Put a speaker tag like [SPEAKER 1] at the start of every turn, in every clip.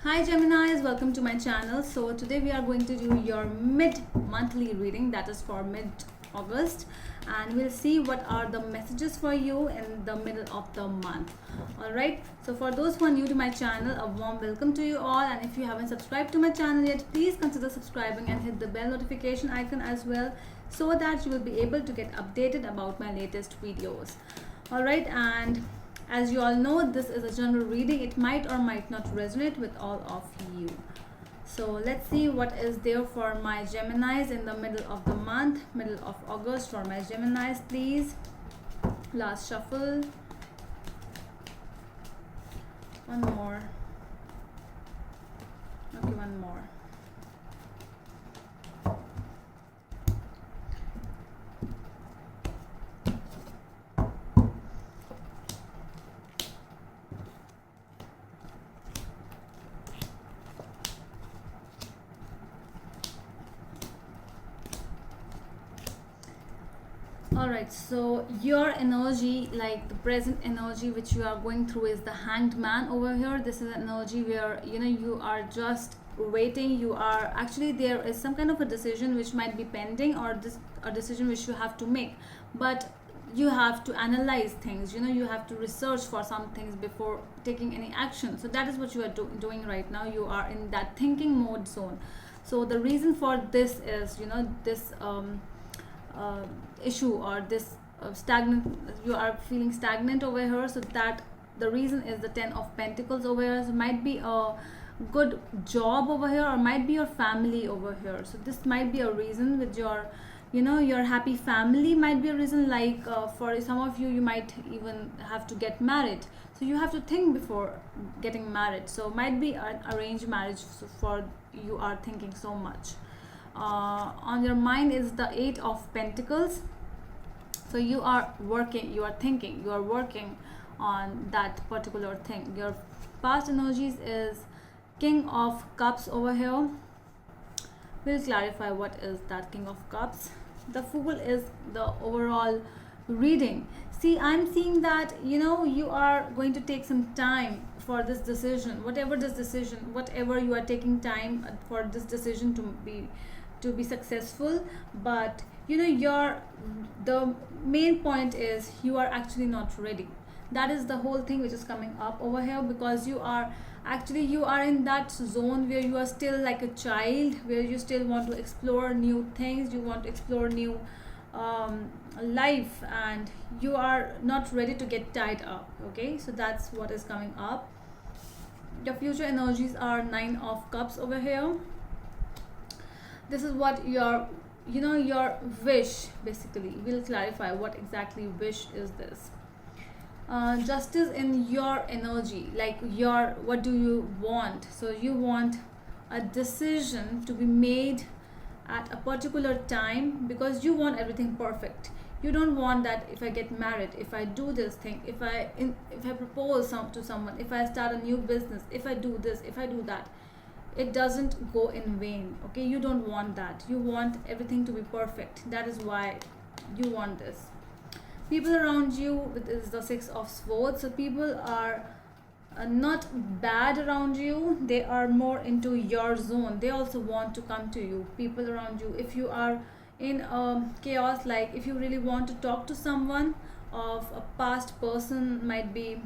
[SPEAKER 1] Hi Geminis, welcome to my channel. So today we are going to do your mid-monthly reading, that is for mid-August, and we'll see what are the messages for you in the middle of the month. Alright, so for those who are new to my channel, a warm welcome to you all, and if you haven't subscribed to my channel yet, please consider subscribing and hit the bell notification icon as well, so that you will be able to get updated about my latest videos. Alright, and as you all know, this is a general reading. It might or might not resonate with all of you. So let's see what is there for my Geminis in the middle of the month, middle of August for my Geminis, please. Last shuffle. One more. Okay, one more. Alright, so your energy, like the present energy which you are going through, is the Hanged Man over here. This is an energy where you are just waiting. You are actually, there is some kind of a decision which might be pending, or a decision which you have to make, but you have to analyze things. You have to research for some things before taking any action. So that is what you are doing right now. You are in that thinking mode zone. So the reason for this is this issue, or this stagnant, you are feeling stagnant over here. So that the reason is the Ten of Pentacles over here. So might be a good job over here, or might be your family over here. So this might be a reason with your your happy family. Might be a reason, like for some of you, you might even have to get married. So you have to think before getting married. So might be an arranged marriage. So for you are thinking so much. On your mind is the Eight of Pentacles. So you are working, you are thinking, you are working on that particular thing. Your past energies is King of Cups over here. We'll clarify what is that King of Cups. The Fool is the overall reading. See, I'm seeing that you are going to take some time for this decision, whatever you are taking time for this decision to be successful. But the main point is you are actually not ready. That is the whole thing which is coming up over here, because you are in that zone where you are still like a child, where you still want to explore new things, you want to explore new life, and you are not ready to get tied up. Okay, so that's what is coming up. Your future energies are Nine of Cups over here. This is what your wish, basically. We'll clarify what exactly wish is this. Justice in your energy, like what do you want? So you want a decision to be made at a particular time, because you want everything perfect. You don't want that if I get married, if I do this thing, if I propose to someone, if I start a new business, if I do this, if I do that, it doesn't go in vain. Okay, you don't want that. You want everything to be perfect. That is why you want this. People around you, is the Six of Swords. So people are not bad around you, they are more into your zone. They also want to come to you. People around you, if you are in chaos, like if you really want to talk to someone of a past person, might be,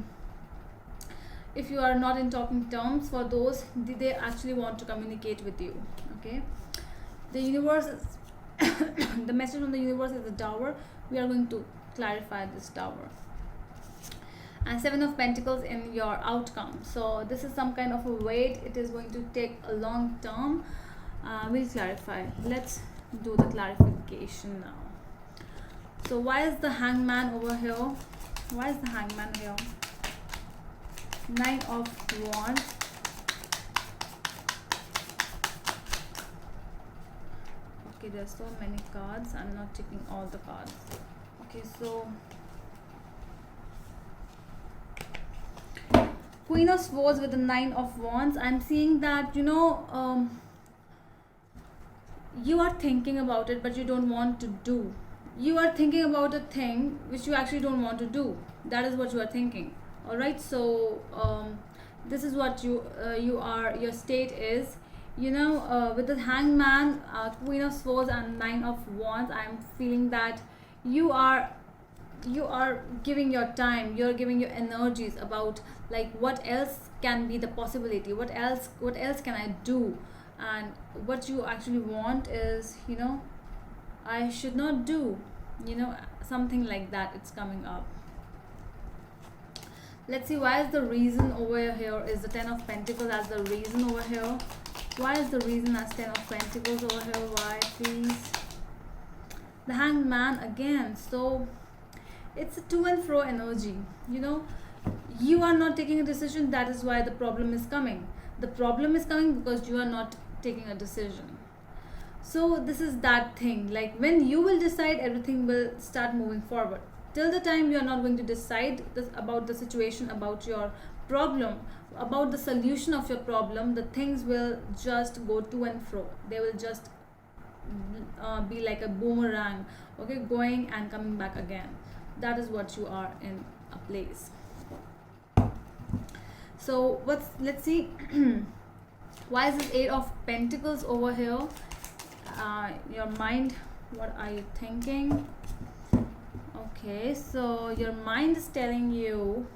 [SPEAKER 1] if you are not in talking terms, for those, they actually want to communicate with you. Okay, the universe is the message from the universe is the Tower. We are going to clarify this Tower. And Seven of Pentacles in your outcome. So this is some kind of a wait. It is going to take a long term. We'll clarify. Let's do the clarification now. So why is the Hangman over here? Why is the Hangman here? Nine of Wands. Okay, there's so many cards. I'm not taking all the cards. Okay, so Queen of Swords with the Nine of Wands. I'm seeing that you are thinking about it, but you don't want to do. You are thinking about a thing which you actually don't want to do. That is what you are thinking. All right, so This is what you are, your state is. With the hangman, queen of swords and nine of wands, I'm feeling that you are you are giving your time, you're giving your energies about like what else can be the possibility, what else can I do. And what you actually want is, I should not do, something like that, it's coming up. Let's see, why is the reason over here is the ten of pentacles as the reason over here. Why is the reason as ten of pentacles over here? Why, please? The hanged man again. So it's a to and fro energy. You are not taking a decision, that is why the problem is coming. The problem is coming because you are not taking a decision. So this is that thing, like when you will decide, everything will start moving forward. Till the time you are not going to decide this, about the situation, about your problem, about the solution of your problem, the things will just go to and fro. They will just be like a boomerang, okay, going and coming back again. That is what you are in a place. So let's see. Why is this eight of pentacles over here? Your mind, what are you thinking? Okay, so your mind is telling you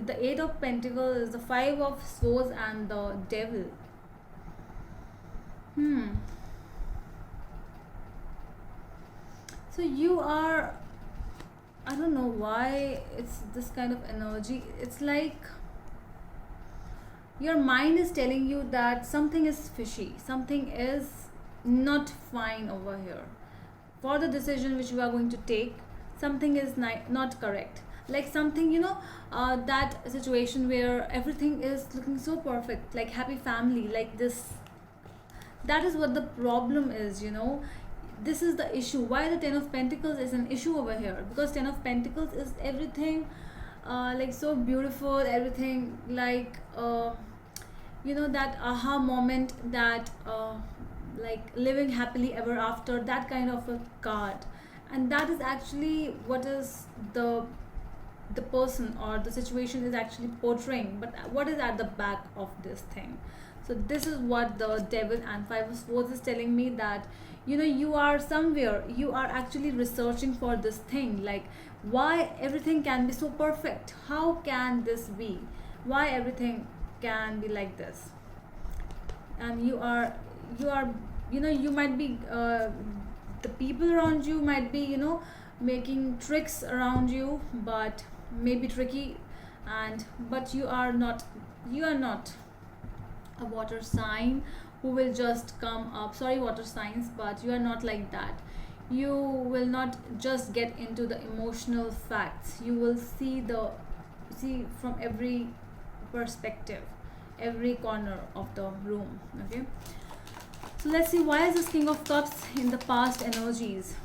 [SPEAKER 1] the eight of pentacles is the five of swords and the devil. So you are, I don't know why it's this kind of energy. It's like your mind is telling you that something is fishy, something is not fine over here. For the decision which you are going to take, something is not correct. Like something, that situation where everything is looking so perfect, like happy family, like this. That is what the problem is. This is the issue. Why the ten of pentacles is an issue over here? Because ten of pentacles is everything like so beautiful, everything like that aha moment, that like living happily ever after, that kind of a card. And that is actually what is the person or the situation is actually portraying. But what is at the back of this thing? So this is what the devil and five of swords is telling me, that you are somewhere, you are actually researching for this thing, like why everything can be so perfect, how can this be, why everything can be like this. And you might be the people around you might be making tricks around you, but maybe tricky. But you are not a water sign who will just come up, sorry water signs, but you are not like that. You will not just get into the emotional facts. You will see from every perspective, every corner of the room. Okay, so let's see, why is this king of cups in the past energies?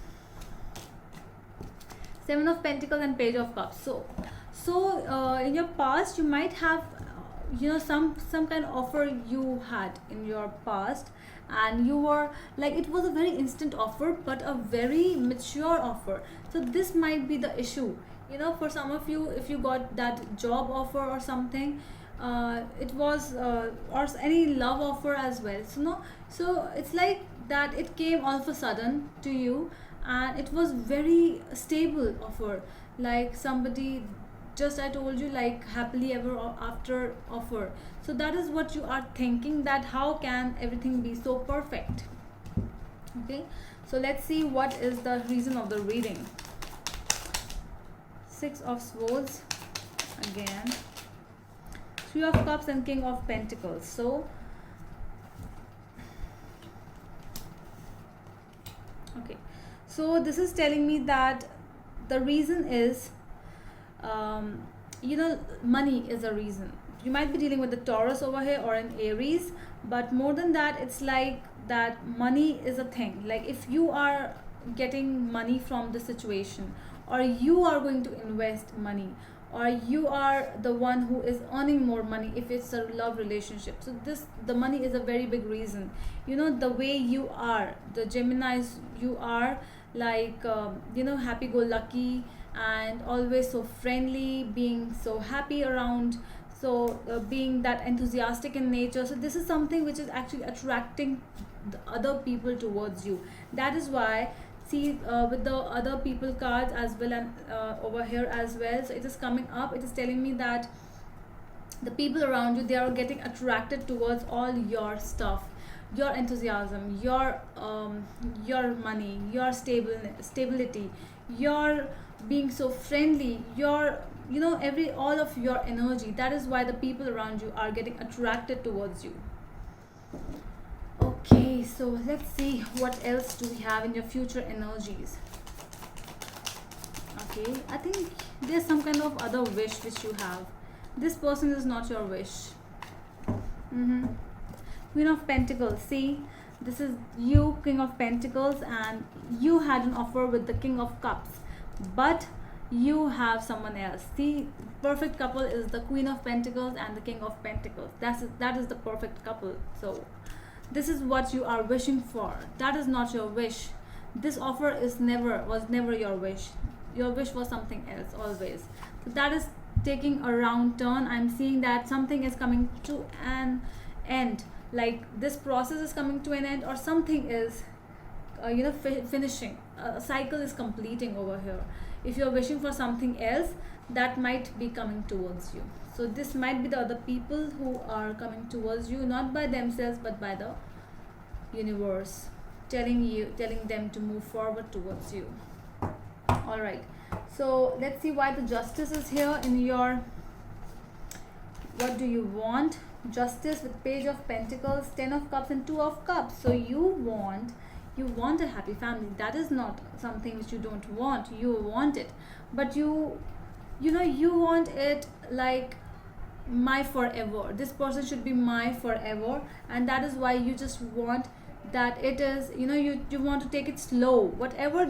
[SPEAKER 1] Seven of pentacles and page of cups. So in your past you might have some kind of offer you had in your past, and you were like, it was a very instant offer but a very mature offer. So this might be the issue. For some of you, if you got that job offer or something, it was or any love offer as well. So it's like that it came all of a sudden to you, and it was very stable offer, like somebody, just I told you, like happily ever after offer. So that is what you are thinking, that how can everything be so perfect. Okay, so let's see what is the reason of the reading. Six of swords again, three of cups and king of pentacles. So okay, so this is telling me that the reason is money is a reason. You might be dealing with the Taurus over here or an Aries, but more than that, it's like that money is a thing. Like if you are getting money from the situation, or you are going to invest money, or you are the one who is earning more money if it's a love relationship. So the money is a very big reason. The way you are, the Geminis, you are like happy-go-lucky and always so friendly, being so happy around. So being that enthusiastic in nature, so this is something which is actually attracting the other people towards you. That is why, see, with the other people cards as well, and over here as well, so it is coming up, it is telling me that the people around you, they are getting attracted towards all your stuff, your enthusiasm, your money, your stability, your being so friendly, your, you know, every all of your energy. That is why the people around you are getting attracted towards you. Okay, so let's see what else do we have in your future energies. Okay, I think there's some kind of other wish which you have. This person is not your wish. Queen of Pentacles. See, this is you, King of Pentacles, and you had an offer with the King of Cups, but you have someone else. See, perfect couple is the Queen of Pentacles and the King of Pentacles. That is the perfect couple. So this is what you are wishing for. That is not your wish. This offer was never your wish. Your wish was something else always. So that is taking a round turn. I'm seeing that something is coming to an end, like this process is coming to an end, or something is finishing. A cycle is completing over here. If you're wishing for something else, that might be coming towards you. So this might be the other people who are coming towards you, not by themselves but by the universe, telling them to move forward towards you. All right, so let's see why the Justice is here in your, what do you want? Justice with Page of Pentacles, 10 of Cups and 2 of Cups. So you want a happy family. That is not something which you don't want. You want it, but you want it like my forever. This person should be my forever, and that is why you just want that it is, you want to take it slow, whichever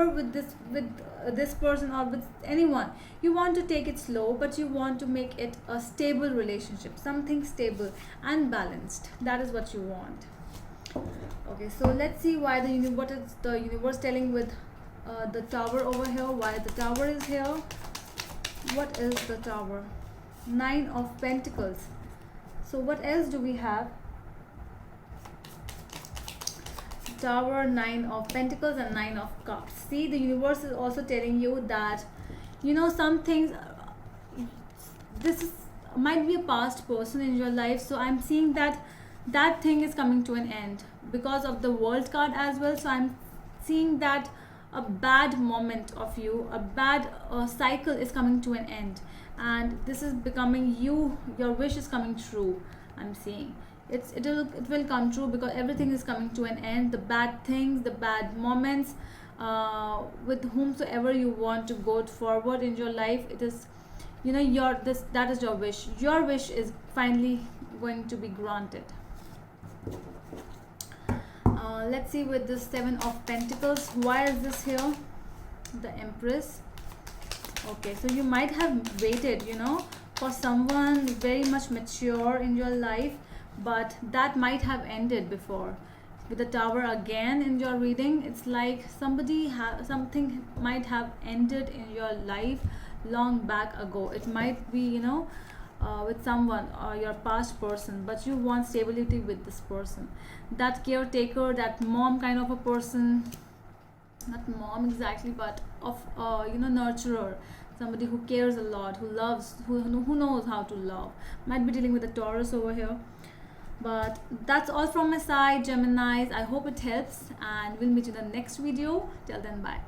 [SPEAKER 1] with this person or with anyone, you want to take it slow, but you want to make it a stable relationship, something stable and balanced. That is what you want. Okay, so let's see why what is the universe telling with the Tower over here, why the Tower is here. What is the Tower? 9 of Pentacles. So what else do we have? Tower, 9 of Pentacles and 9 of Cups. See, the universe is also telling you that some things, might be a past person in your life. So I'm seeing that thing is coming to an end because of the World card as well. So I'm seeing that a bad moment of you, a bad cycle is coming to an end, and this is becoming your wish is coming true. I'm seeing it will come true because everything is coming to an end. The bad things, the bad moments, with whomsoever you want to go forward in your life, it is that is your wish. Your wish is finally going to be granted. Let's see with the 7 of Pentacles, why is this here? The Empress. Okay, so you might have waited for someone very much mature in your life, but that might have ended before. With the Tower again in your reading, it's like something might have ended in your life long back ago. It might be with someone or your past person, but you want stability with this person, that caretaker, that mom kind of a person, not mom exactly, but of nurturer, somebody who cares a lot, who loves, who knows how to love. Might be dealing with a Taurus over here. But that's all from my side, Geminis. I hope it helps, and we'll meet you in the next video. Till then, bye.